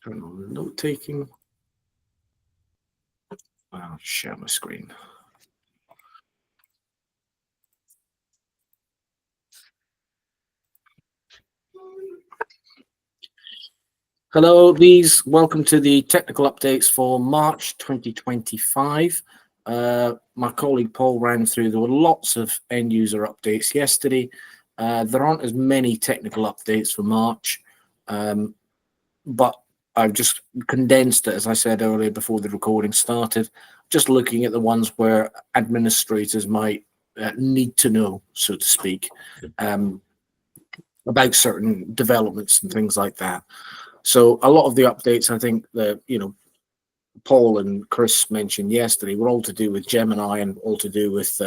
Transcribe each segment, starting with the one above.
Turn on note taking. I'll share my screen. Hello, welcome to the technical updates for March 2025. My colleague Paul ran through, there were lots of end user updates yesterday. There aren't as many technical updates for March, but I've just condensed it, as I said earlier before the recording started, just looking at the ones where administrators might need to know, so to speak, about certain developments and things like that. So a lot of the updates, I think that, Paul and Chris mentioned yesterday, were all to do with Gemini and all to do with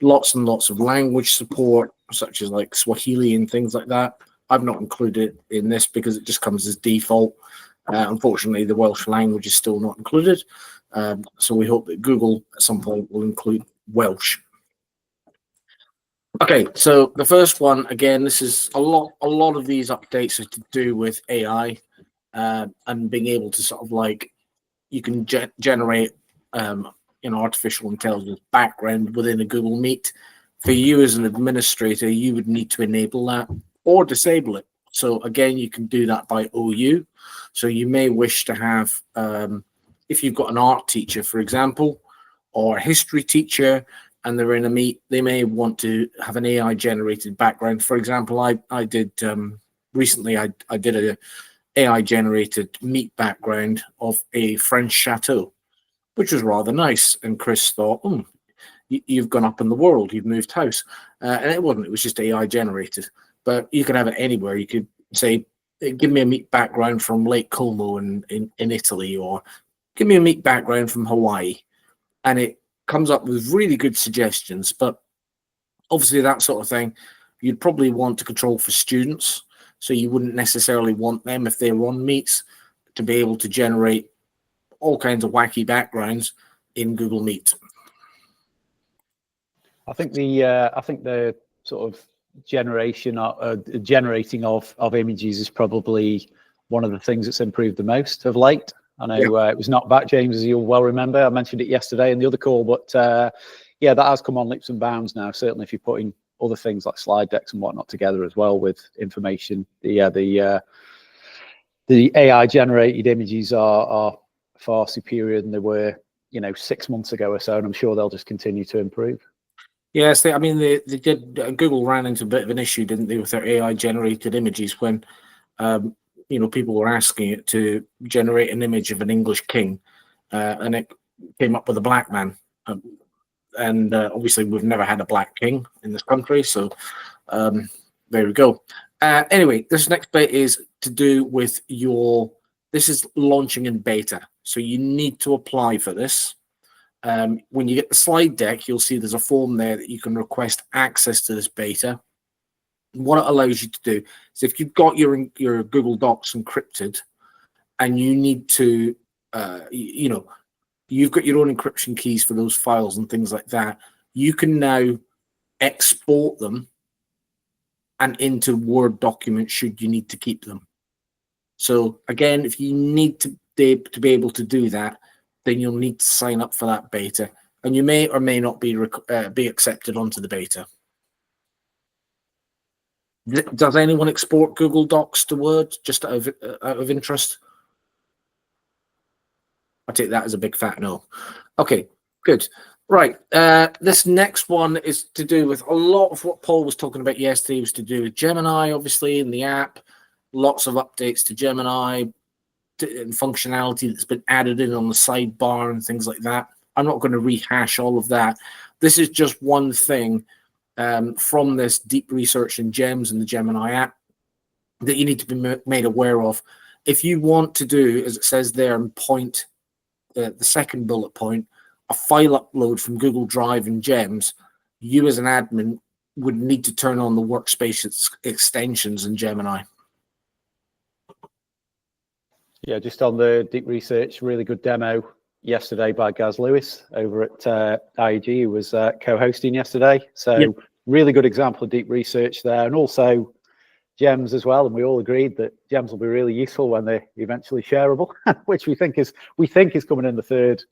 lots and lots of language support, such as like Swahili and things like that. I've not included it in this because it just comes as default. Unfortunately, the Welsh language is still not included. So we hope that Google at some point will include Welsh. Okay, so the first one, again, this is a lot of these updates are to do with AI and being able to sort of like, you can generate artificial intelligence background within a Google Meet. For you as an administrator, you would need to enable that or disable it. So again, you can do that by OU. So you may wish to have, if you've got an art teacher, for example, or a history teacher, and they're in a meet, they may want to have an AI generated background. For example, I did recently, I did a AI generated meet background of a French chateau, which was rather nice. And Chris thought, you've gone up in the world, you've moved house. And it wasn't, it was just AI generated. But you could have it anywhere. You could say, give me a meet background from Lake Como in Italy, or give me a meet background from Hawaii. And it comes up with really good suggestions. But obviously that sort of thing, you'd probably want to control for students. So you wouldn't necessarily want them, if they're on meets, to be able to generate all kinds of wacky backgrounds in Google Meet. I think the sort of generating of images is probably one of the things that's improved the most of late. I know it was not back, James, as you'll well remember. I mentioned it yesterday in the other call, but yeah, that has come on leaps and bounds now. Certainly, if you're putting other things like slide decks and whatnot together as well with information, the AI generated images are far superior than they were, 6 months ago or so, and I'm sure they'll just continue to improve. Yes, they did. Google ran into a bit of an issue, didn't they, with their AI generated images when, people were asking it to generate an image of an English king, and it came up with a black man. And obviously, we've never had a black king in this country, so there we go. Anyway, this next bit is to do with this is launching in beta, so you need to apply for this. When you get the slide deck, you'll see there's a form there that you can request access to this beta. And what it allows you to do is, if you've got your Google Docs encrypted and you need to, you've got your own encryption keys for those files and things like that, you can now export them and into Word documents should you need to keep them. So again, if you need to be able to do that, then you'll need to sign up for that beta, and you may or may not be accepted onto the beta. Does anyone export Google Docs to Word, just out of interest? I take that as a big fat no. Okay, good. Right, this next one is to do with a lot of what Paul was talking about yesterday. Was to do with Gemini, obviously, in the app. Lots of updates to Gemini and functionality that's been added in on the sidebar and things like that. I'm not going to rehash all of that. This is just one thing from this deep research in gems in the Gemini app that you need to be made aware of. If you want to do, as it says there in point, the second bullet point, a file upload from Google Drive and Gems, you as an admin would need to turn on the workspace extensions in Gemini. Yeah, just on the deep research, really good demo yesterday by Gaz Lewis over at IEG, who was co-hosting yesterday. So really good example of deep research there. And also gems as well, and we all agreed that gems will be really useful when they're eventually shareable, which we think is coming in the third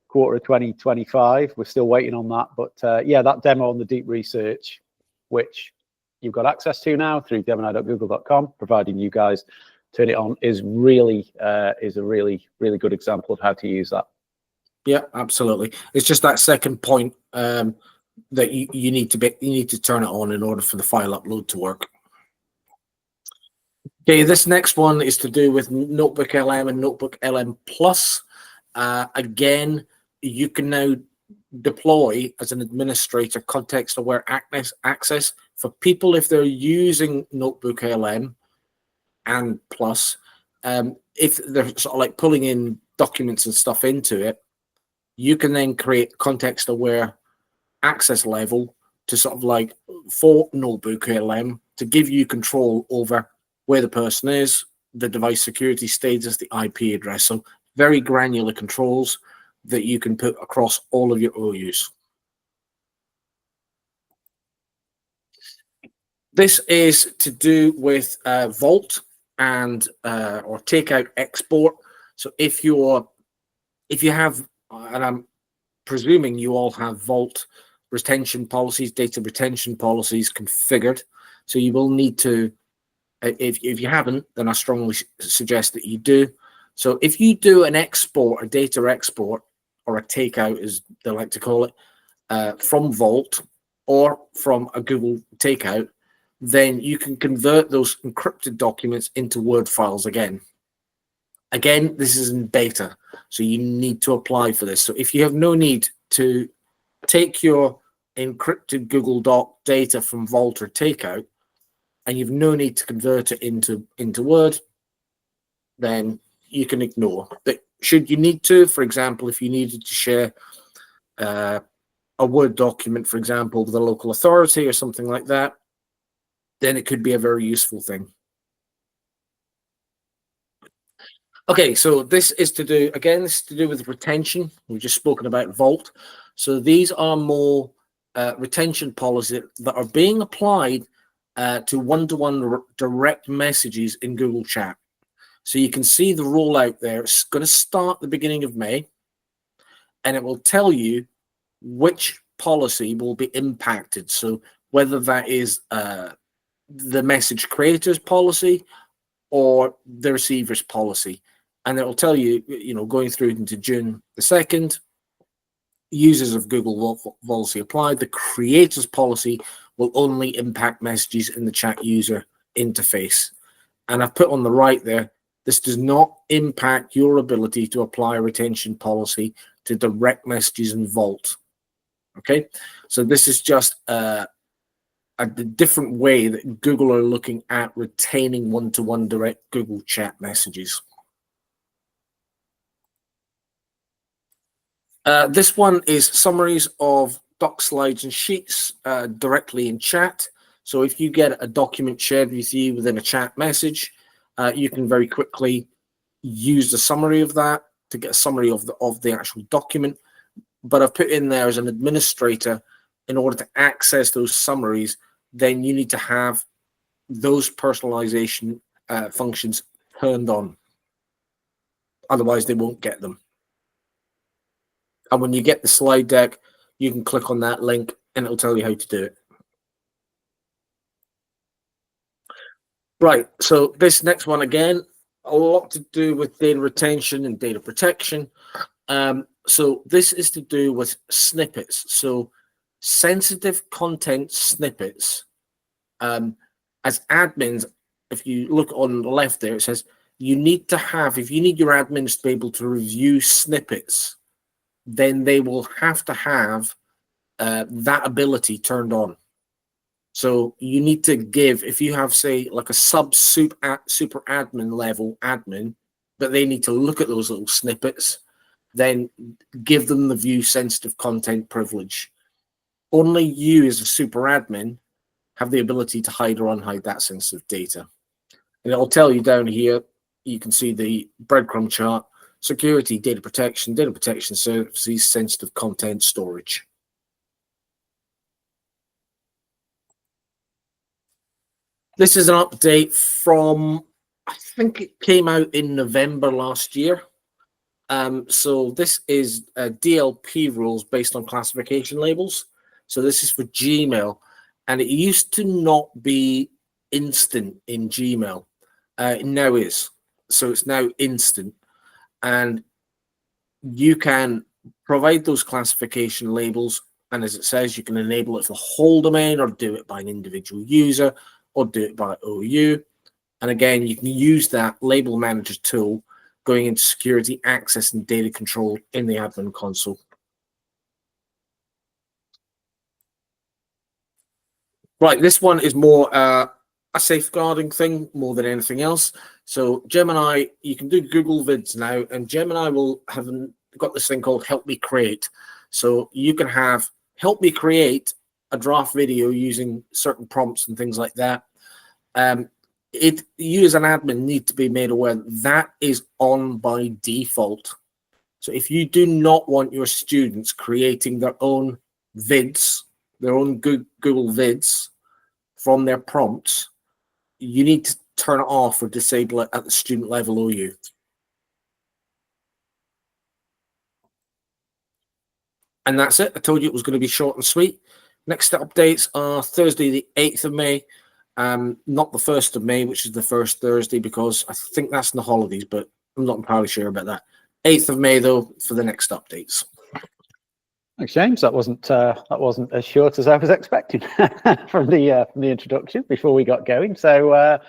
quarter of 2025. We're still waiting on that, but yeah, that demo on the deep research, which you've got access to now through gemini.google.com, providing you guys turn it on, is really a really good example of how to use that. Yeah, absolutely. It's just that second point that you need to turn it on in order for the file upload to work. Okay, this next one is to do with Notebook LM and Notebook LM Plus. Again, you can now deploy as an administrator context-aware access for people if they're using Notebook LM and Plus. If they're sort of like pulling in documents and stuff into it, you can then create context-aware access level to sort of like for Notebook LM to give you control over where the person is, the device security status, the IP address. So very granular controls that you can put across all of your OUs. This is to do with Vault and or takeout export. So if you have, and I'm presuming you all have Vault retention policies, data retention policies configured. So you will need to, if you haven't, then I strongly suggest that you do. So if you do an export, a data export, or a takeout, as they like to call it, from Vault or from a Google takeout, then you can convert those encrypted documents into Word files again. Again, this is in beta, so you need to apply for this. So if you have no need to take your encrypted Google Doc data from Vault or takeout, and you've no need to convert it into Word, then you can ignore. But should you need to, for example, if you needed to share a Word document, for example, with a local authority or something like that, then it could be a very useful thing. Okay, so this is to do, again, this is to do with retention. We've just spoken about Vault. So these are more retention policies that are being applied to one-to-one direct messages in Google Chat. So you can see the rollout there. It's going to start the beginning of May, and it will tell you which policy will be impacted. So whether that is the message creators policy or the receiver's policy. And it will tell you, going through into June the 2nd, users of Google policy applied. The creators policy will only impact messages in the chat user interface. And I've put on the right there, this does not impact your ability to apply a retention policy to direct messages in Vault. Okay, so this is just a different way that Google are looking at retaining one-to-one direct Google Chat messages. This one is summaries of doc slides and sheets directly in chat. So if you get a document shared with you within a chat message, you can very quickly use the summary of that to get a summary of the actual document. But I've put in there as an administrator, in order to access those summaries, then you need to have those personalization functions turned on. Otherwise, they won't get them. And when you get the slide deck, you can click on that link and it'll tell you how to do it. Right, so this next one, again, a lot to do with data retention and data protection. So this is to do with snippets. So sensitive content snippets. As admins, if you look on the left there, it says you need to have, if you need your admins to be able to review snippets, then they will have to have that ability turned on. So you need to give, if you have, say, like a super admin level admin, but they need to look at those little snippets, then give them the view sensitive content privilege. Only you as a super admin have the ability to hide or unhide that sensitive data. And it'll tell you down here, you can see the breadcrumb chart, security, data protection services, sensitive content storage. This is an update from, I think it came out in November last year. So this is DLP rules based on classification labels. So this is for Gmail, and it used to not be instant in Gmail. It now is. So it's now instant, and you can provide those classification labels. And as it says, you can enable it for the whole domain, or do it by an individual user, or do it by OU. And again, you can use that label manager tool going into security, access, and data control in the admin console. Right, this one is more a safeguarding thing more than anything else. So Gemini, you can do Google Vids now, and Gemini will have got this thing called Help Me Create. So you can have Help Me Create a draft video using certain prompts and things like that. You as an admin need to be made aware that is on by default. So if you do not want your students creating their own vids, their own Google Vids from their prompts, you need to turn it off or disable it at the student level OU. And that's it. I told you it was going to be short and sweet. Next updates are Thursday, the 8th of May. Not the 1st of May, which is the first Thursday, because I think that's in the holidays, but I'm not entirely sure about that. 8th of May, though, for the next updates. Thanks, James. That wasn't as short as I was expecting from the introduction before we got going. So,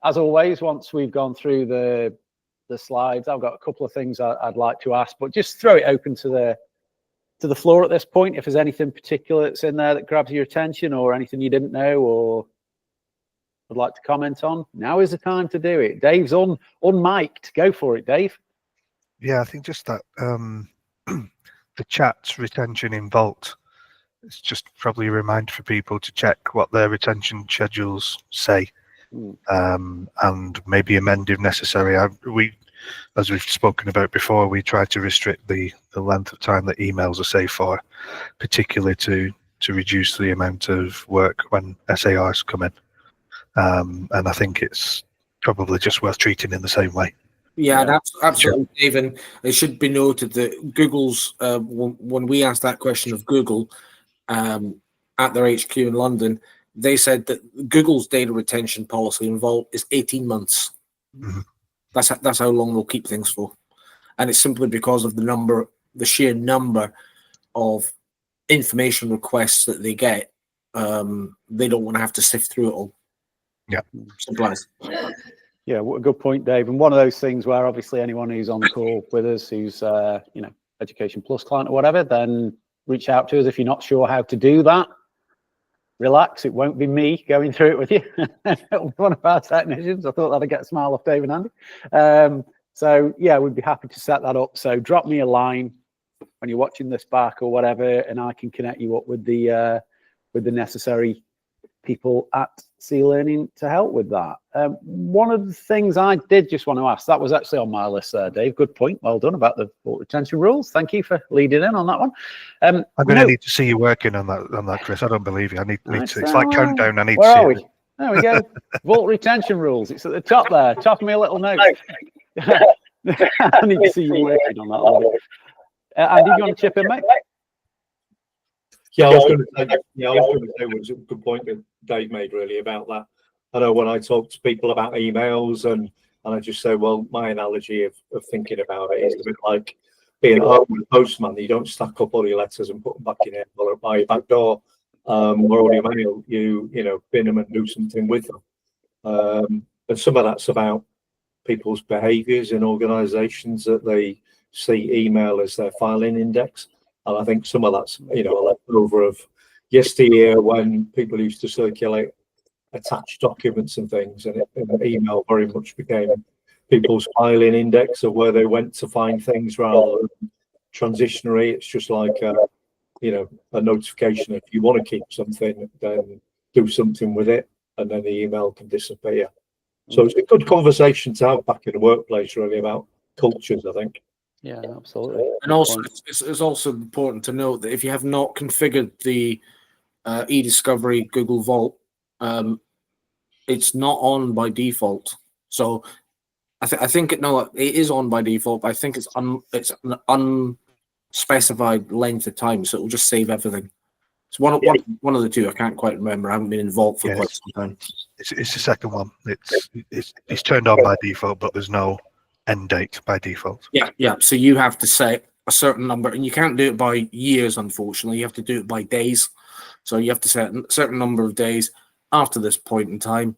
as always, once we've gone through the slides, I've got a couple of things I'd like to ask, but just throw it open to the floor at this point. If there's anything particular that's in there that grabs your attention, or anything you didn't know, or would like to comment on, now is the time to do it. Dave's unmiked. Go for it, Dave. Yeah, I think just that the chat retention in Vault, it's just probably a reminder for people to check what their retention schedules say, and maybe amend if necessary. As we've spoken about before, we try to restrict the length of time that emails are saved for, particularly to reduce the amount of work when SARs come in. And I think it's probably just worth treating in the same way. Yeah, that's absolutely, Dave. And it should be noted that Google's, when we asked that question of Google at their HQ in London, they said that Google's data retention policy in Vault is 18 months. Mm-hmm. That's how long they'll keep things for. And it's simply because of the sheer number of information requests that they get. They don't want to have to sift through it all. Yeah. Simple as. Yeah, what a good point, Dave. And one of those things where obviously anyone who's on the call with us, who's Education Plus client or whatever, then reach out to us if you're not sure how to do that. Relax, it won't be me going through it with you. It'll be one of our technicians. I thought that'd get a smile off Dave and Andy. So yeah, we'd be happy to set that up. So drop me a line when you're watching this back or whatever, and I can connect you up with the necessary people at C Learning to help with that. One of the things I did just want to ask, that was actually on my list there, Dave. Good point. Well done about the Vault retention rules. Thank you for leading in on that one. I'm going to need to see you working on that, Chris. I don't believe you. I need to. It's like countdown. I need where to see are we? it. There we go. Vault retention rules. It's at the top there. Top me a little note. I need to see you working on that one. Andy, do you want to chip in, mate? Yeah, I was going to say it was a good point that Dave made really about that. I know when I talk to people about emails and I just say, well, my analogy of thinking about it is a bit like being a postman. You don't stack up all your letters and put them back in your envelope by your back door or on your mail. You bin them and do something with them. And some of that's about people's behaviours in organisations, that they see email as their filing index. And I think some of that's, a leftover of yesteryear when people used to circulate attached documents and things, and email very much became people's filing index of where they went to find things rather than transitionary. It's just like, a notification. If you want to keep something, then do something with it, and then the email can disappear. So it's a good conversation to have back in the workplace, really, about cultures, I think. Yeah, absolutely. And also, it's also important to note that if you have not configured the eDiscovery Google Vault, it's not on by default. So I think it is on by default, but I think it's an unspecified length of time, so it will just save everything. It's one of the two. I can't quite remember. I haven't been involved for quite some time. It's the second one. It's turned on by default, but there's no end date by default. Yeah. So you have to set a certain number, and you can't do it by years, unfortunately. You have to do it by days. So you have to set a certain number of days after this point in time.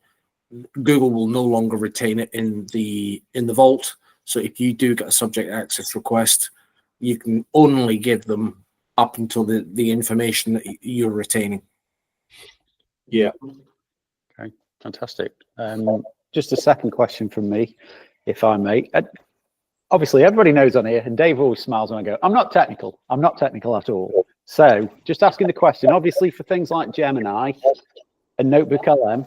Google will no longer retain it in the vault. So if you do get a subject access request, you can only give them up until the information that you're retaining. Yeah. Okay, fantastic. Just a second question from me, if I may. Obviously, everybody knows on here, and Dave always smiles when I go, I'm not technical. I'm not technical at all. So just asking the question, obviously for things like Gemini and Notebook LM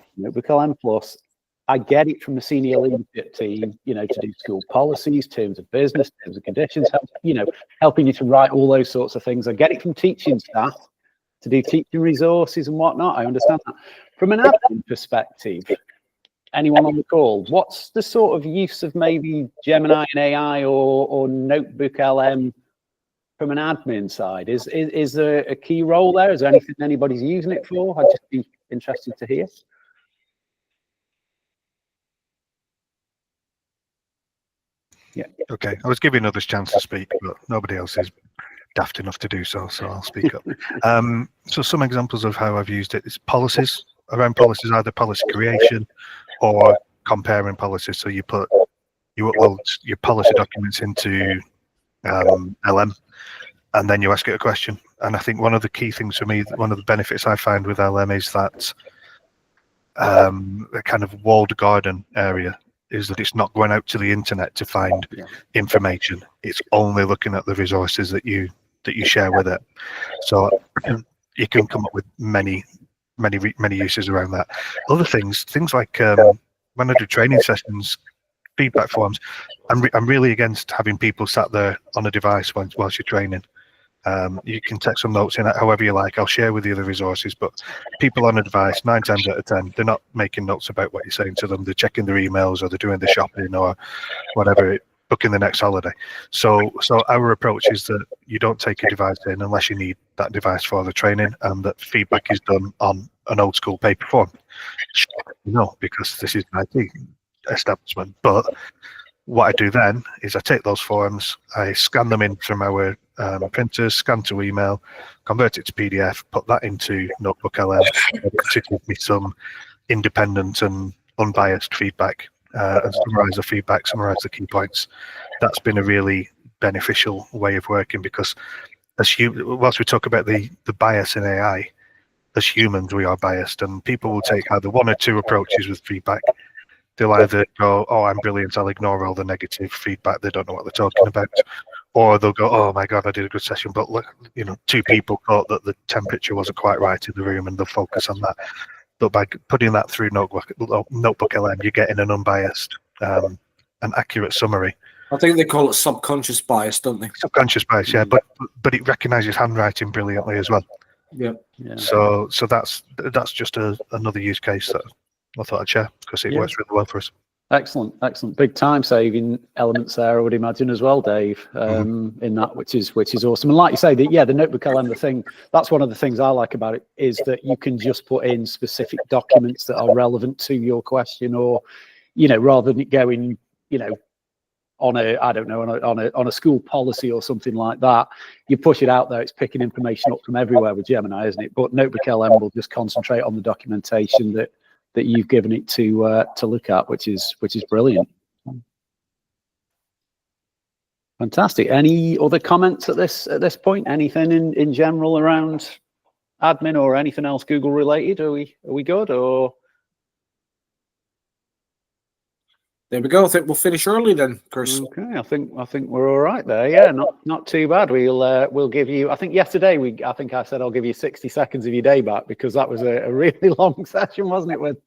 Plus, I get it from the senior leadership team, to do school policies, terms of business, terms of conditions, helping you to write all those sorts of things. I get it from teaching staff to do teaching resources and whatnot. I understand that. From an admin perspective, anyone on the call, what's the sort of use of maybe Gemini and AI or Notebook LM from an admin side? Is there a key role there? Is there anything anybody's using it for? I'd just be interested to hear. Yeah. Okay. I was giving others a chance to speak, but nobody else is daft enough to do so, so I'll speak up. So some examples of how I've used it is policies. Around policies, either policy creation or comparing policies. So you upload your policy documents into LM, and then you ask it a question. And I think one of the key things for me, one of the benefits I find with LM is that the kind of walled garden area is that it's not going out to the internet to find information. It's only looking at the resources that you share with it. So you can come up with many uses around that. Other things like when I do training sessions, feedback forms, I'm really against having people sat there on a device whilst you're training. You can take some notes in it however you like. I'll share with you the resources, but people on a device, 9 times out of 10, they're not making notes about what you're saying to them. They're checking their emails, or they're doing the shopping, or whatever, booking the next holiday. So our approach is that you don't take a device in unless you need that device for the training, and that feedback is done on an old school paper form. No, because this is an IT establishment. But what I do then is I take those forms, I scan them in from our printers, scan to email, convert it to PDF, put that into Notebook LM to give me some independent and unbiased feedback, and summarize the feedback, summarize the key points. That's been a really beneficial way of working, because whilst we talk about the bias in AI, as humans we are biased, and people will take either one or two approaches with feedback. They'll either go, oh, I'm brilliant, I'll ignore all the negative feedback, they don't know what they're talking about. Or they'll go, oh my God, I did a good session, but look, 2 people thought that the temperature wasn't quite right in the room, and they'll focus on that. But by putting that through Notebook LM, you're getting an unbiased and accurate summary. I think they call it subconscious bias, don't they? Subconscious bias, yeah, but it recognises handwriting brilliantly as well. Yeah. So that's just another use case that I thought I'd share, because it works really well for us. Excellent. Big time saving elements there, I would imagine, as well, Dave, in that, which is awesome. And like you say, the Notebook LM, that's one of the things I like about it, is that you can just put in specific documents that are relevant to your question, or, rather than it going, on a school policy or something like that, you push it out there, it's picking information up from everywhere with Gemini, isn't it? But Notebook LM will just concentrate on the documentation that you've given it to look at, which is brilliant. Fantastic. Any other comments at this point? Anything in general around admin or anything else Google related? Are we good, or? There we go. I think we'll finish early then, Chris. Okay, I think we're all right there. Yeah, not too bad. We'll give you. I think yesterday I said I'll give you 60 seconds of your day back, because that was a really long session, wasn't it? With